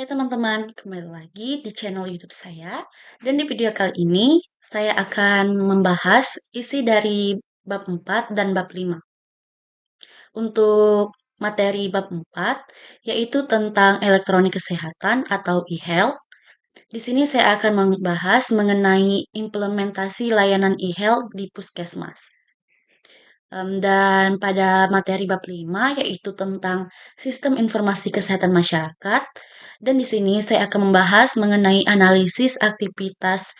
Hai teman-teman, kembali lagi di channel YouTube saya. Dan di video kali ini, saya akan membahas isi dari bab 4 dan bab 5. Untuk materi bab 4, yaitu tentang elektronik kesehatan atau e-health. Di sini saya akan membahas mengenai implementasi layanan e-health di puskesmas. Dan pada materi bab 5 yaitu tentang sistem informasi kesehatan masyarakat. Dan di sini saya akan membahas mengenai analisis aktivitas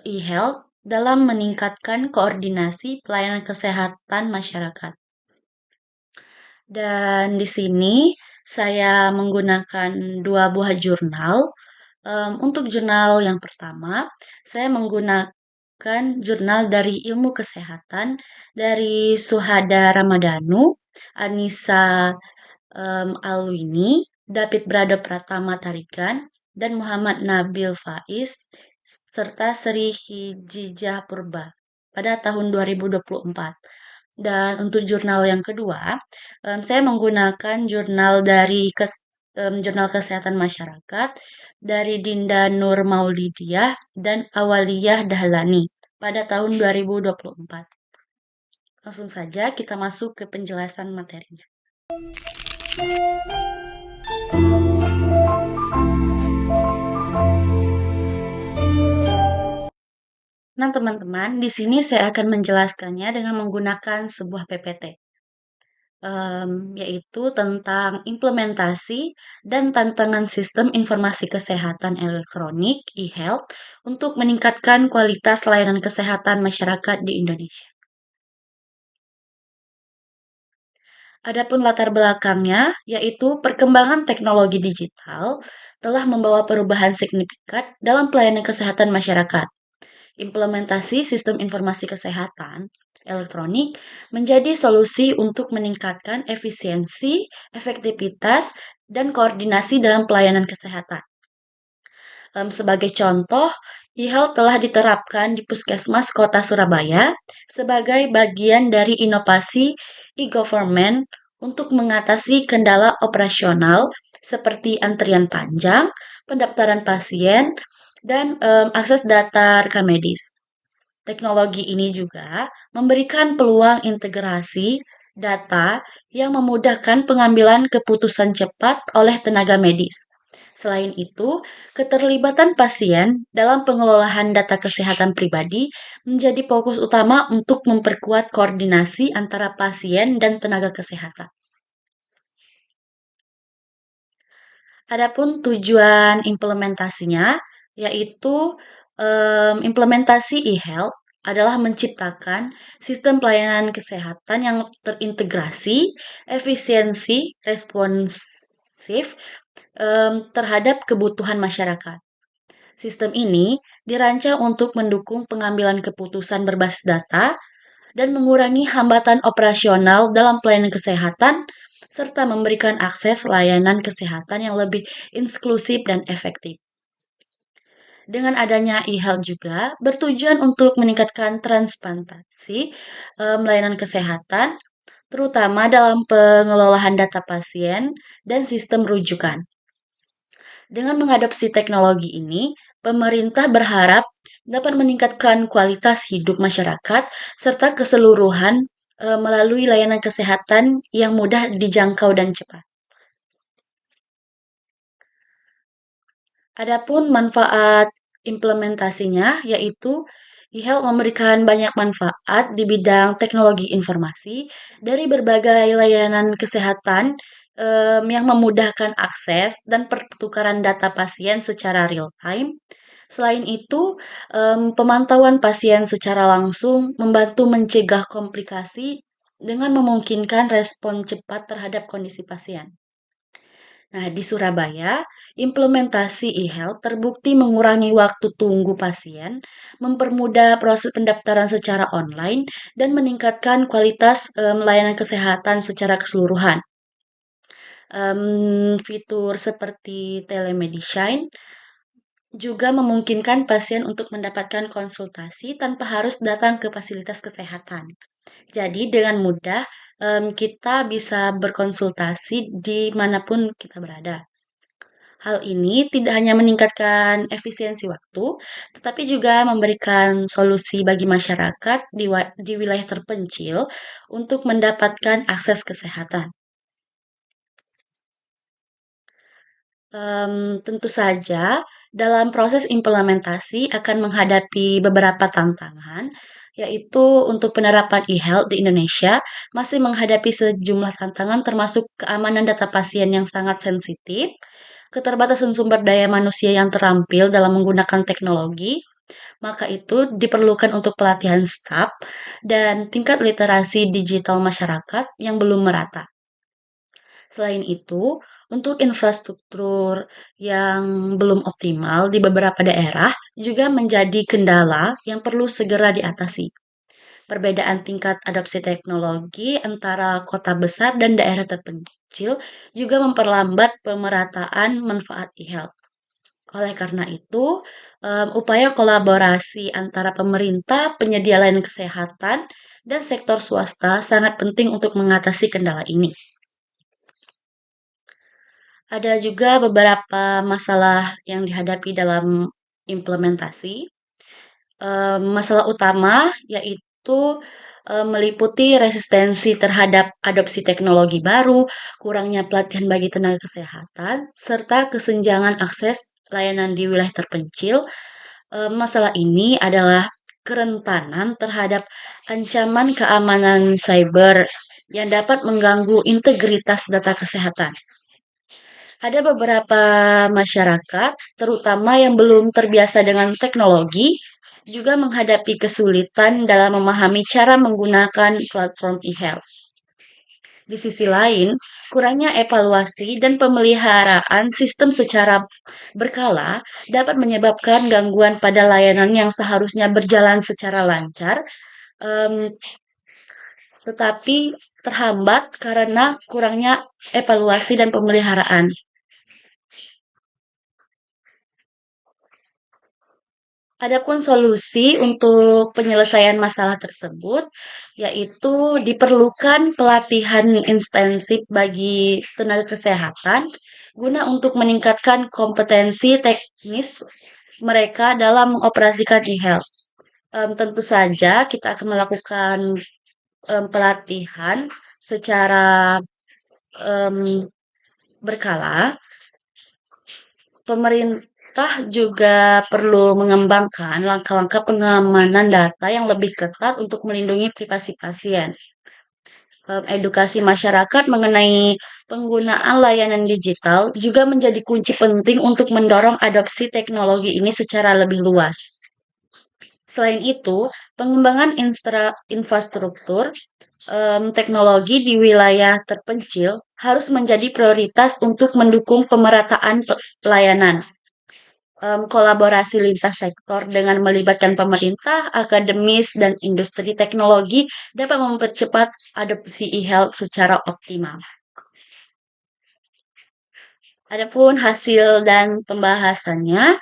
e-health dalam meningkatkan koordinasi pelayanan kesehatan masyarakat. Dan di sini saya menggunakan dua buah jurnal. Untuk jurnal yang pertama, saya menggunakan jurnal dari Ilmu Kesehatan dari Suhada Ramadhanu, Anissa Alwini, David Brado Pratama Tarigan, dan Muhammad Nabil Faiz, serta Sri Hijijah Purba pada tahun 2024. Dan untuk jurnal yang kedua, saya menggunakan jurnal dari Jurnal Kesehatan Masyarakat dari Dinda Nur Maulidiyah dan Awaliyah Dahlani pada tahun 2024. Langsung saja kita masuk ke penjelasan materinya. Nah, teman-teman, di sini saya akan menjelaskannya dengan menggunakan sebuah PPT, yaitu tentang implementasi dan tantangan sistem informasi kesehatan elektronik e-health untuk meningkatkan kualitas layanan kesehatan masyarakat di Indonesia. Adapun latar belakangnya, yaitu perkembangan teknologi digital telah membawa perubahan signifikan dalam pelayanan kesehatan masyarakat. Implementasi sistem informasi kesehatan elektronik menjadi solusi untuk meningkatkan efisiensi, efektivitas, dan koordinasi dalam pelayanan kesehatan. Sebagai contoh, e-health telah diterapkan di Puskesmas Kota Surabaya sebagai bagian dari inovasi e-government untuk mengatasi kendala operasional seperti antrian panjang, pendaftaran pasien, dan akses data rekam medis. Teknologi ini juga memberikan peluang integrasi data yang memudahkan pengambilan keputusan cepat oleh tenaga medis. Selain itu, keterlibatan pasien dalam pengelolaan data kesehatan pribadi menjadi fokus utama untuk memperkuat koordinasi antara pasien dan tenaga kesehatan. Adapun tujuan implementasinya, yaitu implementasi e-health adalah menciptakan sistem pelayanan kesehatan yang terintegrasi, efisiensi, responsif terhadap kebutuhan masyarakat. Sistem ini dirancang untuk mendukung pengambilan keputusan berbasis data dan mengurangi hambatan operasional dalam pelayanan kesehatan, serta memberikan akses layanan kesehatan yang lebih inklusif dan efektif. Dengan adanya e-health juga bertujuan untuk meningkatkan transparansi layanan kesehatan, terutama dalam pengelolaan data pasien dan sistem rujukan. Dengan mengadopsi teknologi ini, pemerintah berharap dapat meningkatkan kualitas hidup masyarakat serta keseluruhan melalui layanan kesehatan yang mudah dijangkau dan cepat. Adapun manfaat implementasinya yaitu e-health memberikan banyak manfaat di bidang teknologi informasi dari berbagai layanan kesehatan yang memudahkan akses dan pertukaran data pasien secara real time. Selain itu, pemantauan pasien secara langsung membantu mencegah komplikasi dengan memungkinkan respon cepat terhadap kondisi pasien. Nah, di Surabaya, implementasi e-health terbukti mengurangi waktu tunggu pasien, mempermudah proses pendaftaran secara online, dan meningkatkan kualitas layanan kesehatan secara keseluruhan. Fitur seperti telemedicine juga memungkinkan pasien untuk mendapatkan konsultasi tanpa harus datang ke fasilitas kesehatan. Jadi dengan mudah kita bisa berkonsultasi dimanapun kita berada. Hal ini tidak hanya meningkatkan efisiensi waktu, tetapi juga memberikan solusi bagi masyarakat di wilayah terpencil untuk mendapatkan akses kesehatan. Tentu saja, dalam proses implementasi akan menghadapi beberapa tantangan, yaitu untuk penerapan e-health di Indonesia masih menghadapi sejumlah tantangan termasuk keamanan data pasien yang sangat sensitif, keterbatasan sumber daya manusia yang terampil dalam menggunakan teknologi, maka itu diperlukan untuk pelatihan staf dan tingkat literasi digital masyarakat yang belum merata. Selain itu, untuk infrastruktur yang belum optimal di beberapa daerah juga menjadi kendala yang perlu segera diatasi. Perbedaan tingkat adopsi teknologi antara kota besar dan daerah terpencil juga memperlambat pemerataan manfaat e-health. Oleh karena itu, upaya kolaborasi antara pemerintah, penyedia layanan kesehatan, dan sektor swasta sangat penting untuk mengatasi kendala ini. Ada juga beberapa masalah yang dihadapi dalam implementasi. Masalah utama yaitu meliputi resistensi terhadap adopsi teknologi baru, kurangnya pelatihan bagi tenaga kesehatan, serta kesenjangan akses layanan di wilayah terpencil. Masalah ini adalah kerentanan terhadap ancaman keamanan cyber yang dapat mengganggu integritas data kesehatan. Ada beberapa masyarakat, terutama yang belum terbiasa dengan teknologi, juga menghadapi kesulitan dalam memahami cara menggunakan platform e-health. Di sisi lain, kurangnya evaluasi dan pemeliharaan sistem secara berkala dapat menyebabkan gangguan pada layanan yang seharusnya berjalan secara lancar, em, tetapi terhambat karena kurangnya evaluasi dan pemeliharaan. Adapun solusi untuk penyelesaian masalah tersebut, yaitu diperlukan pelatihan intensif bagi tenaga kesehatan guna untuk meningkatkan kompetensi teknis mereka dalam mengoperasikan e-health. Tentu saja kita akan melakukan pelatihan secara em, berkala. Pemerintah juga perlu mengembangkan langkah-langkah pengamanan data yang lebih ketat untuk melindungi privasi pasien. Edukasi masyarakat mengenai penggunaan layanan digital juga menjadi kunci penting untuk mendorong adopsi teknologi ini secara lebih luas. Selain itu, pengembangan infrastruktur teknologi di wilayah terpencil harus menjadi prioritas untuk mendukung pemerataan pelayanan. Kolaborasi lintas sektor dengan melibatkan pemerintah, akademis, dan industri teknologi dapat mempercepat adopsi e-health secara optimal. Adapun hasil dan pembahasannya,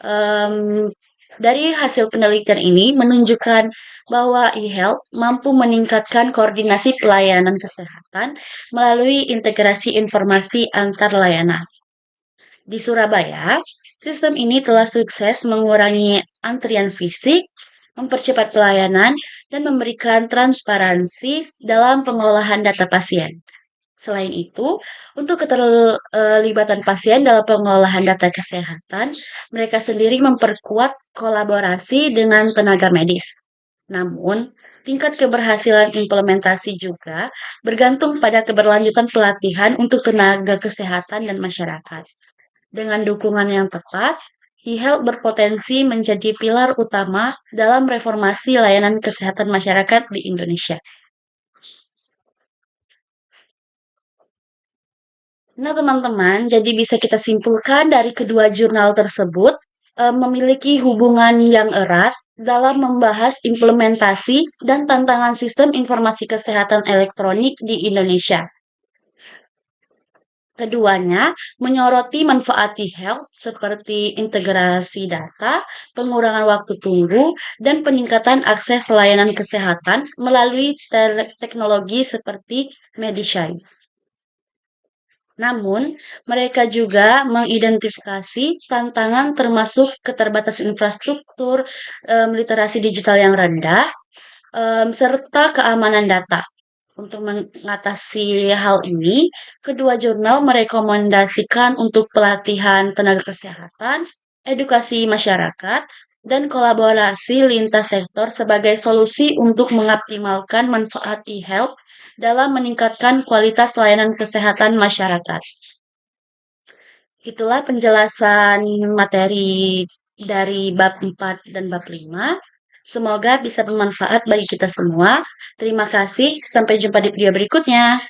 em, dari hasil penelitian ini menunjukkan bahwa e-health mampu meningkatkan koordinasi pelayanan kesehatan melalui integrasi informasi antar layanan. Di Surabaya, sistem ini telah sukses mengurangi antrian fisik, mempercepat pelayanan, dan memberikan transparansi dalam pengolahan data pasien. Selain itu, untuk keterlibatan pasien dalam pengolahan data kesehatan, mereka sendiri memperkuat kolaborasi dengan tenaga medis. Namun, tingkat keberhasilan implementasi juga bergantung pada keberlanjutan pelatihan untuk tenaga kesehatan dan masyarakat. Dengan dukungan yang tepat, e-health berpotensi menjadi pilar utama dalam reformasi layanan kesehatan masyarakat di Indonesia. Nah, teman-teman, jadi bisa kita simpulkan dari kedua jurnal tersebut memiliki hubungan yang erat dalam membahas implementasi dan tantangan sistem informasi kesehatan elektronik di Indonesia. Keduanya menyoroti manfaat e-health seperti integrasi data, pengurangan waktu tunggu, dan peningkatan akses layanan kesehatan melalui teknologi seperti Medishine. Namun, mereka juga mengidentifikasi tantangan termasuk keterbatasan infrastruktur, literasi digital yang rendah, serta keamanan data. Untuk mengatasi hal ini, kedua jurnal merekomendasikan untuk pelatihan tenaga kesehatan, edukasi masyarakat, dan kolaborasi lintas sektor sebagai solusi untuk mengoptimalkan manfaat e-health dalam meningkatkan kualitas layanan kesehatan masyarakat. Itulah penjelasan materi dari bab 4 dan bab 5. Semoga bisa bermanfaat bagi kita semua. Terima kasih, sampai jumpa di video berikutnya.